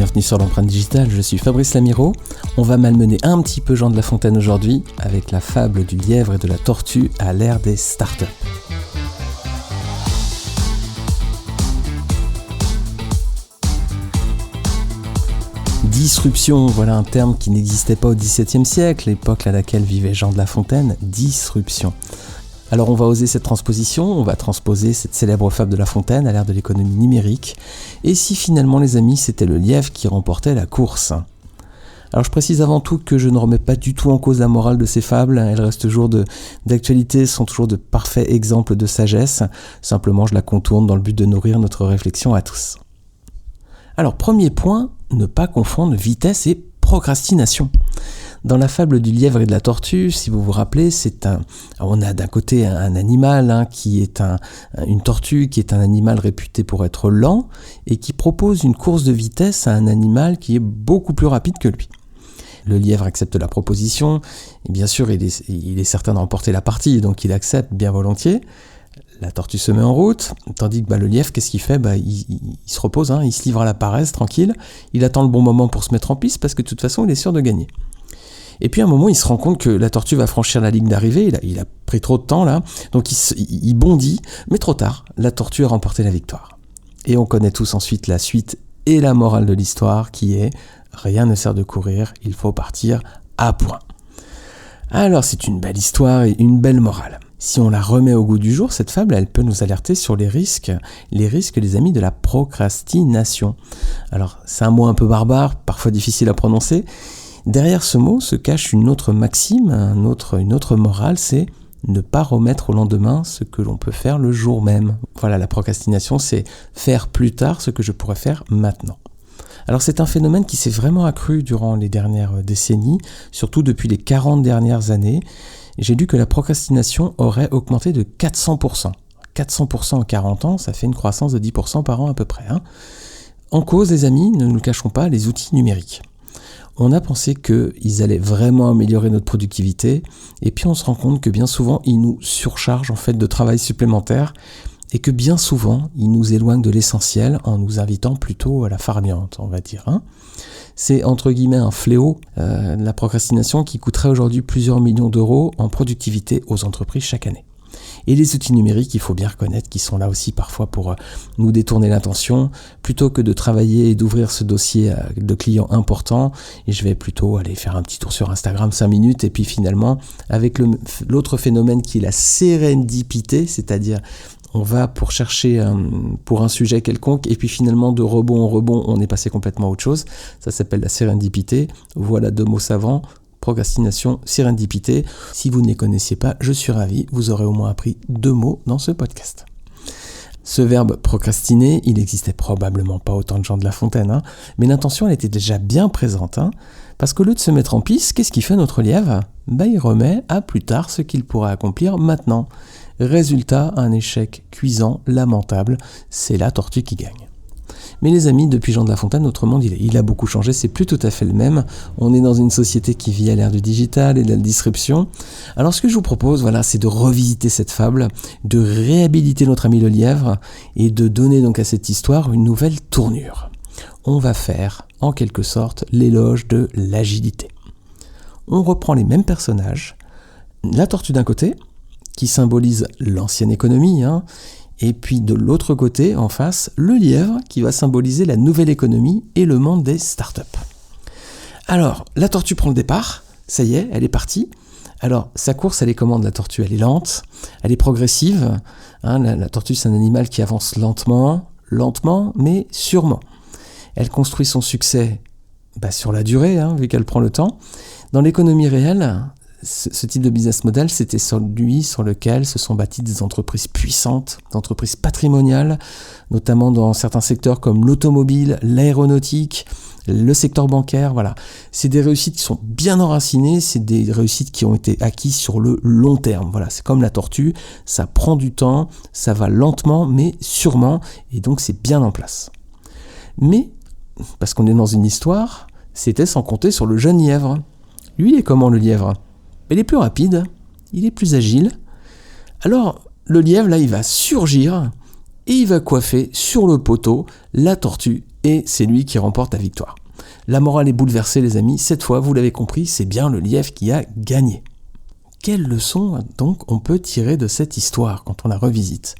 bienvenue sur l'empreinte digitale, je suis Fabrice Lamiro. On va malmener un petit peu Jean de La Fontaine aujourd'hui avec la fable du lièvre et de la tortue à l'ère des startups. Disruption, voilà un terme qui n'existait pas au XVIIe siècle, l'époque à laquelle vivait Jean de La Fontaine, disruption. Alors on va oser cette transposition, on va transposer cette célèbre fable de La Fontaine à l'ère de l'économie numérique. Et si finalement les amis, c'était le lièvre qui remportait la course ? Alors je précise avant tout que je ne remets pas du tout en cause la morale de ces fables, elles restent toujours d'actualité, sont toujours de parfaits exemples de sagesse, simplement je la contourne dans le but de nourrir notre réflexion à tous. Alors premier point, ne pas confondre vitesse et procrastination. Dans la fable du lièvre et de la tortue, si vous vous rappelez, on a d'un côté un animal qui est une tortue qui est un animal réputé pour être lent et qui propose une course de vitesse à un animal qui est beaucoup plus rapide que lui. Le lièvre accepte la proposition et bien sûr il est certain de remporter la partie, donc il accepte bien volontiers. La tortue se met en route, tandis que le lièvre, qu'est-ce qu'il fait ? Il se repose, il se livre à la paresse, tranquille. Il attend le bon moment pour se mettre en piste parce que de toute façon, il est sûr de gagner. Et puis à un moment, il se rend compte que la tortue va franchir la ligne d'arrivée. Il a pris trop de temps là, donc il bondit, mais trop tard. La tortue a remporté la victoire. Et on connaît tous ensuite la suite et la morale de l'histoire qui est « Rien ne sert de courir, il faut partir à point ». Alors c'est une belle histoire et une belle morale. Si on la remet au goût du jour, cette fable, elle peut nous alerter sur les risques, les amis, de la procrastination. Alors, c'est un mot un peu barbare, parfois difficile à prononcer. Derrière ce mot se cache une autre maxime, une autre morale, c'est ne pas remettre au lendemain ce que l'on peut faire le jour même. Voilà, la procrastination, c'est faire plus tard ce que je pourrais faire maintenant. Alors c'est un phénomène qui s'est vraiment accru durant les dernières décennies, surtout depuis les 40 dernières années. J'ai lu que la procrastination aurait augmenté de 400%. 400% en 40 ans, ça fait une croissance de 10% par an à peu près. En cause, les amis, ne nous le cachons pas, les outils numériques. On a pensé qu'ils allaient vraiment améliorer notre productivité, et puis on se rend compte que bien souvent, ils nous surchargent en fait de travail supplémentaire, et que bien souvent, ils nous éloignent de l'essentiel en nous invitant plutôt à la farniente, on va dire. C'est entre guillemets un fléau, la procrastination qui coûterait aujourd'hui plusieurs millions d'euros en productivité aux entreprises chaque année. Et les outils numériques, il faut bien reconnaître qu'ils sont là aussi parfois pour nous détourner l'attention. Plutôt que de travailler et d'ouvrir ce dossier de clients importants, et je vais plutôt aller faire un petit tour sur Instagram 5 minutes, et puis finalement, avec l'autre phénomène qui est la sérendipité, c'est-à-dire on va pour chercher pour un sujet quelconque, et puis finalement de rebond en rebond, on est passé complètement à autre chose. Ça s'appelle la sérendipité. Voilà deux mots savants. Procrastination, sérendipité. Si vous ne les connaissiez pas, je suis ravi, vous aurez au moins appris 2 mots dans ce podcast. Ce verbe procrastiner, il n'existait probablement pas autant de Jean de La Fontaine, mais l'intention elle était déjà bien présente, parce qu'au lieu de se mettre en piste, qu'est-ce qu'il fait notre lièvre ? Il remet à plus tard ce qu'il pourra accomplir maintenant. Résultat, un échec cuisant, lamentable, c'est la tortue qui gagne. Mais les amis, depuis Jean de La Fontaine, notre monde, il a beaucoup changé, c'est plus tout à fait le même. On est dans une société qui vit à l'ère du digital et de la disruption. Alors ce que je vous propose, c'est de revisiter cette fable, de réhabiliter notre ami le lièvre et de donner donc à cette histoire une nouvelle tournure. On va faire, en quelque sorte, l'éloge de l'agilité. On reprend les mêmes personnages, la tortue d'un côté, qui symbolise l'ancienne économie, et puis de l'autre côté, en face, le lièvre qui va symboliser la nouvelle économie et le monde des startups. Alors, la tortue prend le départ, ça y est, elle est partie. Alors, sa course, elle est comment, la tortue ? Elle est lente, elle est progressive. La tortue, c'est un animal qui avance lentement, mais sûrement. Elle construit son succès sur la durée, vu qu'elle prend le temps. Dans l'économie réelle, ce type de business model, c'était celui sur lequel se sont bâties des entreprises puissantes, des entreprises patrimoniales, notamment dans certains secteurs comme l'automobile, l'aéronautique, le secteur bancaire, voilà. C'est des réussites qui sont bien enracinées, c'est des réussites qui ont été acquises sur le long terme. Voilà, c'est comme la tortue, ça prend du temps, ça va lentement, mais sûrement, et donc c'est bien en place. Mais, parce qu'on est dans une histoire, c'était sans compter sur le jeune lièvre. Lui, il est comment le lièvre ? Il est plus rapide, il est plus agile. Alors, le lièvre, là, il va surgir et il va coiffer sur le poteau la tortue et c'est lui qui remporte la victoire. La morale est bouleversée les amis, cette fois vous l'avez compris, c'est bien le lièvre qui a gagné. Quelle leçon donc on peut tirer de cette histoire quand on la revisite ?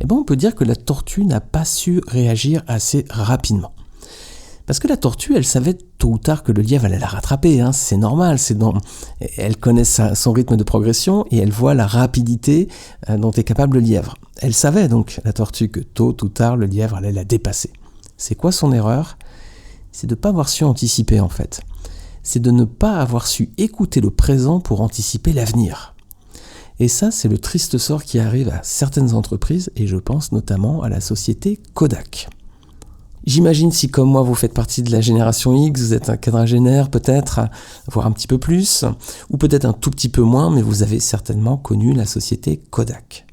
Eh bien on peut dire que la tortue n'a pas su réagir assez rapidement. Parce que la tortue, elle savait tôt ou tard que le lièvre allait la rattraper, c'est normal, elle connaît son rythme de progression et elle voit la rapidité dont est capable le lièvre. Elle savait donc, la tortue, que tôt ou tard, le lièvre allait la dépasser. C'est quoi son erreur ? C'est de ne pas avoir su anticiper en fait. C'est de ne pas avoir su écouter le présent pour anticiper l'avenir. Et ça, c'est le triste sort qui arrive à certaines entreprises, et je pense notamment à la société Kodak. J'imagine si comme moi vous faites partie de la génération X, vous êtes un quadragénaire peut-être, voire un petit peu plus, ou peut-être un tout petit peu moins, mais vous avez certainement connu la société Kodak.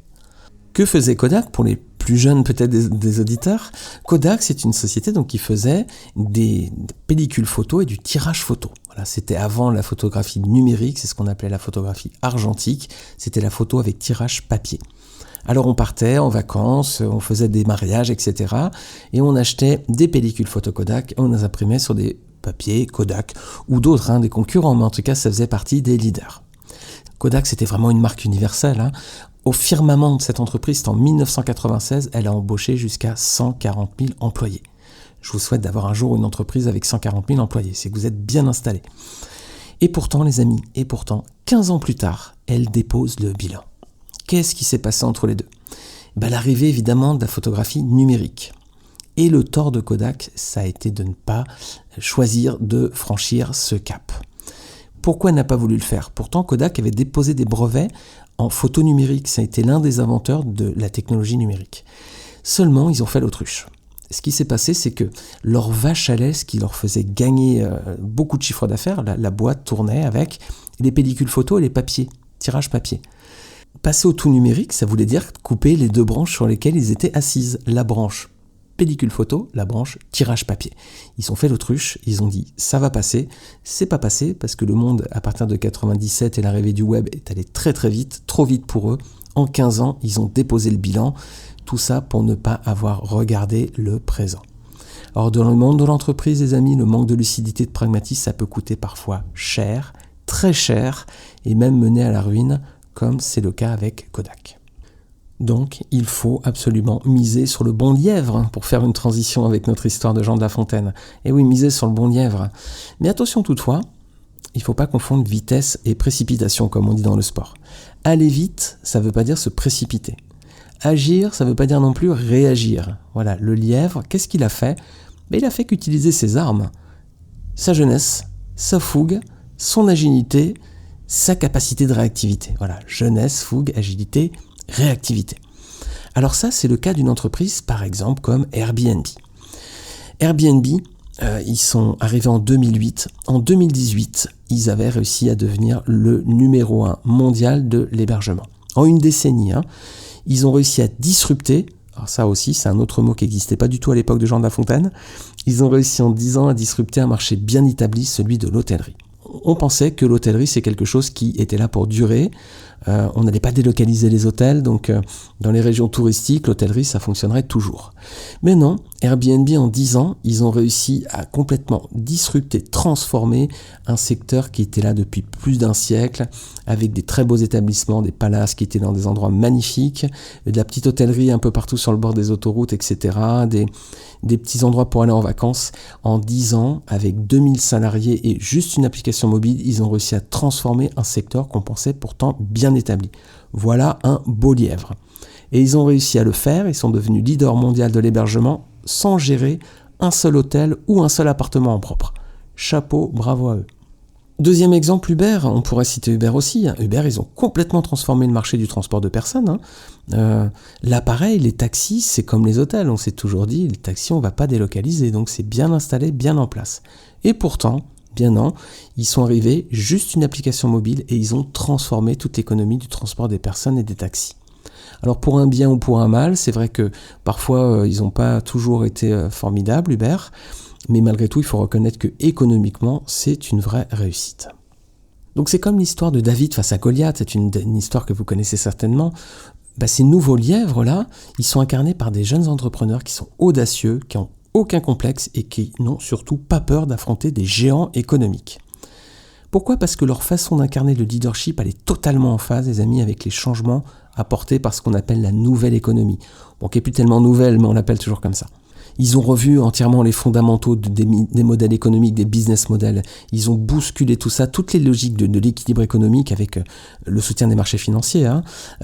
Que faisait Kodak pour les plus jeunes peut-être des auditeurs ? Kodak, c'est une société donc, qui faisait des pellicules photo et du tirage photo. Voilà, c'était avant la photographie numérique, c'est ce qu'on appelait la photographie argentique, c'était la photo avec tirage papier. Alors on partait en vacances, on faisait des mariages, etc. Et on achetait des pellicules photo Kodak et on les imprimait sur des papiers Kodak ou d'autres, des concurrents, mais en tout cas ça faisait partie des leaders. Kodak c'était vraiment une marque universelle. Au firmament de cette entreprise, en 1996, elle a embauché jusqu'à 140 000 employés. Je vous souhaite d'avoir un jour une entreprise avec 140 000 employés, c'est que vous êtes bien installés. Et pourtant les amis, 15 ans plus tard, elle dépose le bilan. Qu'est-ce qui s'est passé entre les deux ? L'arrivée évidemment de la photographie numérique. Et le tort de Kodak, ça a été de ne pas choisir de franchir ce cap. Pourquoi elle n'a pas voulu le faire ? Pourtant Kodak avait déposé des brevets en photo numérique, ça a été l'un des inventeurs de la technologie numérique. Seulement, ils ont fait l'autruche. Ce qui s'est passé, c'est que leur vache à lait, ce qui leur faisait gagner beaucoup de chiffre d'affaires, la boîte tournait avec les pellicules photo et les papiers, tirage papier. Passer au tout numérique, ça voulait dire couper les deux branches sur lesquelles ils étaient assises. La branche pellicule photo, la branche tirage papier. Ils ont fait l'autruche, ils ont dit ça va passer. C'est pas passé parce que le monde, à partir de 97 et l'arrivée du web, est allé très très vite, trop vite pour eux. En 15 ans, ils ont déposé le bilan. Tout ça pour ne pas avoir regardé le présent. Or, dans le monde de l'entreprise, les amis, le manque de lucidité, de pragmatisme, ça peut coûter parfois cher, très cher, et même mener à la ruine, comme c'est le cas avec Kodak. Donc, il faut absolument miser sur le bon lièvre pour faire une transition avec notre histoire de Jean de La Fontaine. Et oui, miser sur le bon lièvre. Mais attention toutefois, il ne faut pas confondre vitesse et précipitation, comme on dit dans le sport. Aller vite, ça ne veut pas dire se précipiter. Agir, ça ne veut pas dire non plus réagir. Voilà, le lièvre, qu'est-ce qu'il a fait ? Il a fait qu'utiliser ses armes, sa jeunesse, sa fougue, son agilité, sa capacité de réactivité. Voilà, jeunesse, fougue, agilité, réactivité. Alors ça, c'est le cas d'une entreprise, par exemple, comme Airbnb. Airbnb, ils sont arrivés en 2008. En 2018, ils avaient réussi à devenir le numéro 1 mondial de l'hébergement. En une décennie, ils ont réussi à disrupter, alors ça aussi, c'est un autre mot qui n'existait pas du tout à l'époque de Jean de La Fontaine, ils ont réussi en 10 ans à disrupter un marché bien établi, celui de l'hôtellerie. On pensait que l'hôtellerie, c'est quelque chose qui était là pour durer. On n'allait pas délocaliser les hôtels, donc dans les régions touristiques, l'hôtellerie, ça fonctionnerait toujours. Mais non, Airbnb, en 10 ans, ils ont réussi à complètement disrupter, transformer un secteur qui était là depuis plus d'un siècle, avec des très beaux établissements, des palaces qui étaient dans des endroits magnifiques, de la petite hôtellerie un peu partout sur le bord des autoroutes, etc., des petits endroits pour aller en vacances. En 10 ans, avec 2000 salariés et juste une application mobile, ils ont réussi à transformer un secteur qu'on pensait pourtant bien établi. Voilà un beau lièvre. Et ils ont réussi à le faire, ils sont devenus leader mondial de l'hébergement sans gérer un seul hôtel ou un seul appartement en propre. Chapeau, bravo à eux. Deuxième exemple, Uber, on pourrait citer Uber aussi. Uber, ils ont complètement transformé le marché du transport de personnes. Là, pareil, les taxis, c'est comme les hôtels. On s'est toujours dit, les taxis, on ne va pas délocaliser. Donc, c'est bien installé, bien en place. Et pourtant, bien non, ils sont arrivés, juste une application mobile, et ils ont transformé toute l'économie du transport des personnes et des taxis. Alors, pour un bien ou pour un mal, c'est vrai que parfois, ils n'ont pas toujours été formidables, Uber. Mais malgré tout, il faut reconnaître que économiquement, c'est une vraie réussite. Donc c'est comme l'histoire de David face à Goliath, c'est une histoire que vous connaissez certainement. ces nouveaux lièvres-là, ils sont incarnés par des jeunes entrepreneurs qui sont audacieux, qui n'ont aucun complexe et qui n'ont surtout pas peur d'affronter des géants économiques. Pourquoi ? Parce que leur façon d'incarner le leadership, elle est totalement en phase, les amis, avec les changements apportés par ce qu'on appelle la nouvelle économie. Bon, qui n'est plus tellement nouvelle, mais on l'appelle toujours comme ça. Ils ont revu entièrement les fondamentaux des modèles économiques, des business models. Ils ont bousculé tout ça, toutes les logiques de l'équilibre économique avec le soutien des marchés financiers.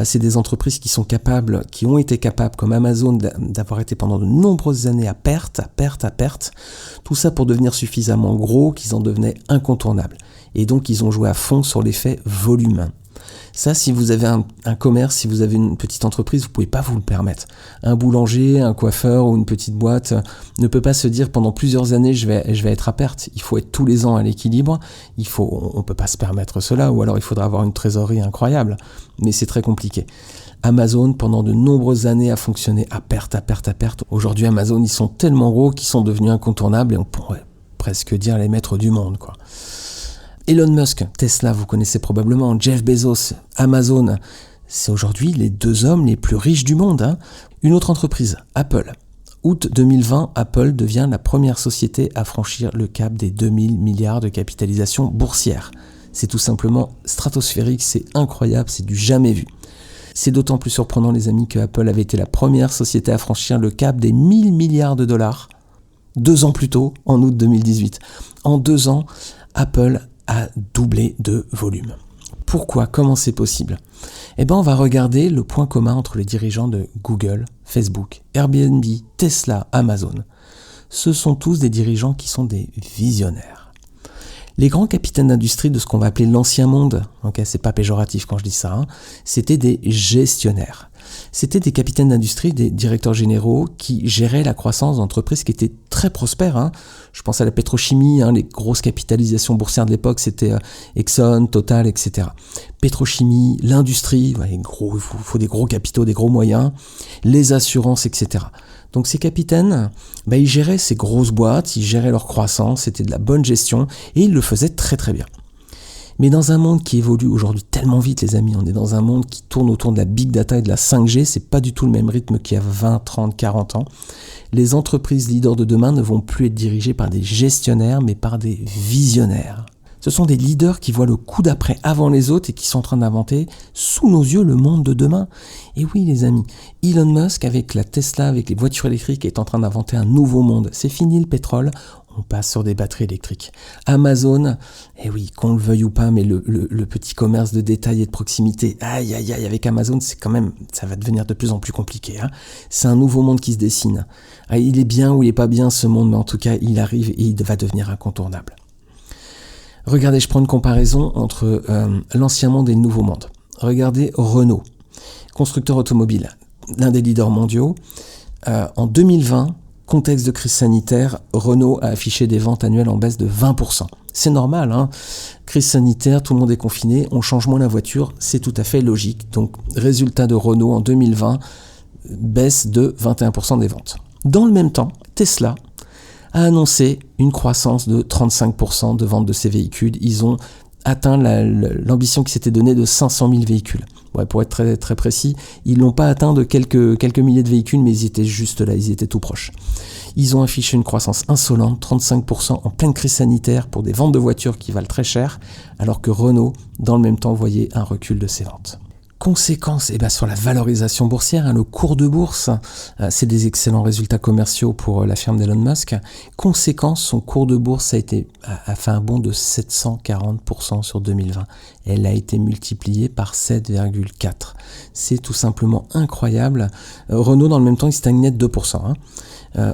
C'est des entreprises qui ont été capables, comme Amazon, d'avoir été pendant de nombreuses années à perte. Tout ça pour devenir suffisamment gros qu'ils en devenaient incontournables. Et donc, ils ont joué à fond sur l'effet volume. Ça, si vous avez un commerce, si vous avez une petite entreprise, vous ne pouvez pas vous le permettre. Un boulanger, un coiffeur ou une petite boîte ne peut pas se dire pendant plusieurs années je vais être à perte. Il faut être tous les ans à l'équilibre. On ne peut pas se permettre cela, ou alors il faudra avoir une trésorerie incroyable. Mais c'est très compliqué. Amazon, pendant de nombreuses années, a fonctionné à perte. Aujourd'hui, Amazon, ils sont tellement gros qu'ils sont devenus incontournables et on pourrait presque dire les maîtres du monde, quoi. Elon Musk, Tesla, vous connaissez probablement, Jeff Bezos, Amazon, c'est aujourd'hui les deux hommes les plus riches du monde. Une autre entreprise, Apple. Août 2020, Apple devient la première société à franchir le cap des 2000 milliards de capitalisation boursière. C'est tout simplement stratosphérique, c'est incroyable, c'est du jamais vu. C'est d'autant plus surprenant, les amis, que Apple avait été la première société à franchir le cap des 1000 milliards de dollars 2 ans plus tôt, en août 2018. En 2 ans, Apple a doublé de volume. Pourquoi ? Comment c'est possible ? On va regarder le point commun entre les dirigeants de Google, Facebook, Airbnb, Tesla, Amazon. Ce sont tous des dirigeants qui sont des visionnaires. Les grands capitaines d'industrie de ce qu'on va appeler l'ancien monde, c'est pas péjoratif quand je dis ça, c'était des gestionnaires. C'était des capitaines d'industrie, des directeurs généraux qui géraient la croissance d'entreprises qui étaient très prospères. Je pense à la pétrochimie, les grosses capitalisations boursières de l'époque, c'était Exxon, Total, etc. Pétrochimie, l'industrie, il faut des gros capitaux, des gros moyens, les assurances, etc. Donc ces capitaines, ils géraient ces grosses boîtes, ils géraient leur croissance, c'était de la bonne gestion et ils le faisaient très très bien. Mais dans un monde qui évolue aujourd'hui tellement vite, les amis, on est dans un monde qui tourne autour de la big data et de la 5G, c'est pas du tout le même rythme qu'il y a 20, 30, 40 ans. Les entreprises leaders de demain ne vont plus être dirigées par des gestionnaires, mais par des visionnaires. Ce sont des leaders qui voient le coup d'après avant les autres et qui sont en train d'inventer sous nos yeux le monde de demain. Et oui, les amis, Elon Musk avec la Tesla, avec les voitures électriques, est en train d'inventer un nouveau monde. C'est fini le pétrole, on passe sur des batteries électriques. Amazon, qu'on le veuille ou pas, mais le petit commerce de détail et de proximité, avec Amazon, c'est quand même, ça va devenir de plus en plus compliqué. C'est un nouveau monde qui se dessine. Il est bien ou il est pas bien ce monde, mais en tout cas, il arrive et il va devenir incontournable. Regardez, je prends une comparaison entre l'ancien monde et le nouveau monde. Regardez Renault, constructeur automobile, l'un des leaders mondiaux. En 2020, contexte de crise sanitaire, Renault a affiché des ventes annuelles en baisse de 20%. C'est normal, crise sanitaire, tout le monde est confiné, on change moins la voiture, c'est tout à fait logique. Donc, résultat de Renault en 2020, baisse de 21% des ventes. Dans le même temps, Tesla a annoncé une croissance de 35% de vente de ses véhicules. Ils ont atteint l'ambition qui s'était donnée de 500 000 véhicules. Pour être très, très précis, ils l'ont pas atteint de quelques milliers de véhicules, mais ils étaient juste là, ils étaient tout proches. Ils ont affiché une croissance insolente, 35% en pleine crise sanitaire pour des ventes de voitures qui valent très cher, alors que Renault, dans le même temps, voyait un recul de ses ventes. Conséquence sur la valorisation boursière, le cours de bourse, c'est des excellents résultats commerciaux pour la firme d'Elon Musk. Conséquence, son cours de bourse a fait un bond de 740% sur 2020. Elle a été multipliée par 7,4. C'est tout simplement incroyable. Renault, dans le même temps, il stagnait de 2%.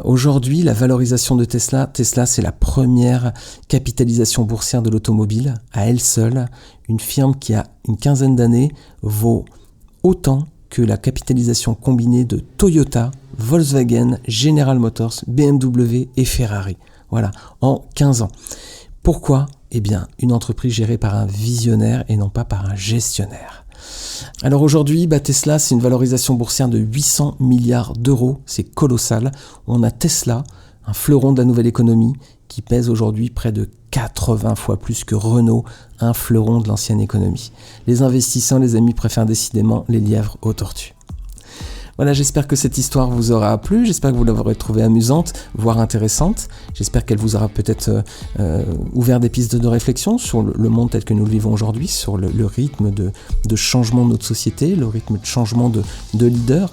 Aujourd'hui, la valorisation de Tesla, c'est la première capitalisation boursière de l'automobile. À elle seule, une firme qui a une quinzaine d'années vaut autant que la capitalisation combinée de Toyota, Volkswagen, General Motors, BMW et Ferrari. Voilà, en 15 ans. Pourquoi ? Une entreprise gérée par un visionnaire et non pas par un gestionnaire. Alors aujourd'hui, Tesla, c'est une valorisation boursière de 800 milliards d'euros, c'est colossal. On a Tesla, un fleuron de la nouvelle économie, qui pèse aujourd'hui près de 80 fois plus que Renault, un fleuron de l'ancienne économie. Les investisseurs, les amis, préfèrent décidément les lièvres aux tortues. Voilà, j'espère que cette histoire vous aura plu, j'espère que vous l'aurez trouvée amusante, voire intéressante. J'espère qu'elle vous aura peut-être ouvert des pistes de réflexion sur le monde tel que nous le vivons aujourd'hui, sur le rythme de changement de notre société, le rythme de changement de leader.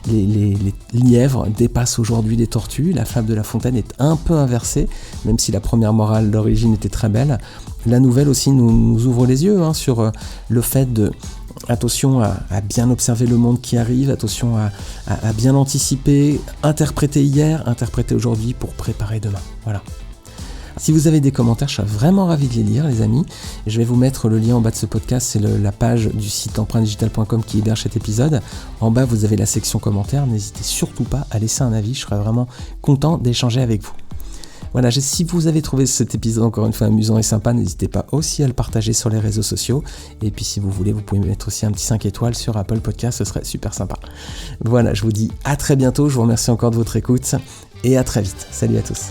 Les lièvres dépassent aujourd'hui les tortues, la fable de La Fontaine est un peu inversée, même si la première morale d'origine était très belle. La nouvelle aussi nous ouvre les yeux sur le fait de... Attention à bien observer le monde qui arrive, attention à bien anticiper, interpréter hier, interpréter aujourd'hui pour préparer demain. Voilà. Si vous avez des commentaires, je serais vraiment ravi de les lire, les amis. Je vais vous mettre le lien en bas de ce podcast, c'est la page du site empreintedigital.com qui héberge cet épisode. En bas, vous avez la section commentaires. N'hésitez surtout pas à laisser un avis, je serais vraiment content d'échanger avec vous. Voilà, si vous avez trouvé cet épisode encore une fois amusant et sympa, n'hésitez pas aussi à le partager sur les réseaux sociaux. Et puis si vous voulez, vous pouvez mettre aussi un petit 5 étoiles sur Apple Podcast, ce serait super sympa. Voilà, je vous dis à très bientôt, je vous remercie encore de votre écoute et à très vite. Salut à tous.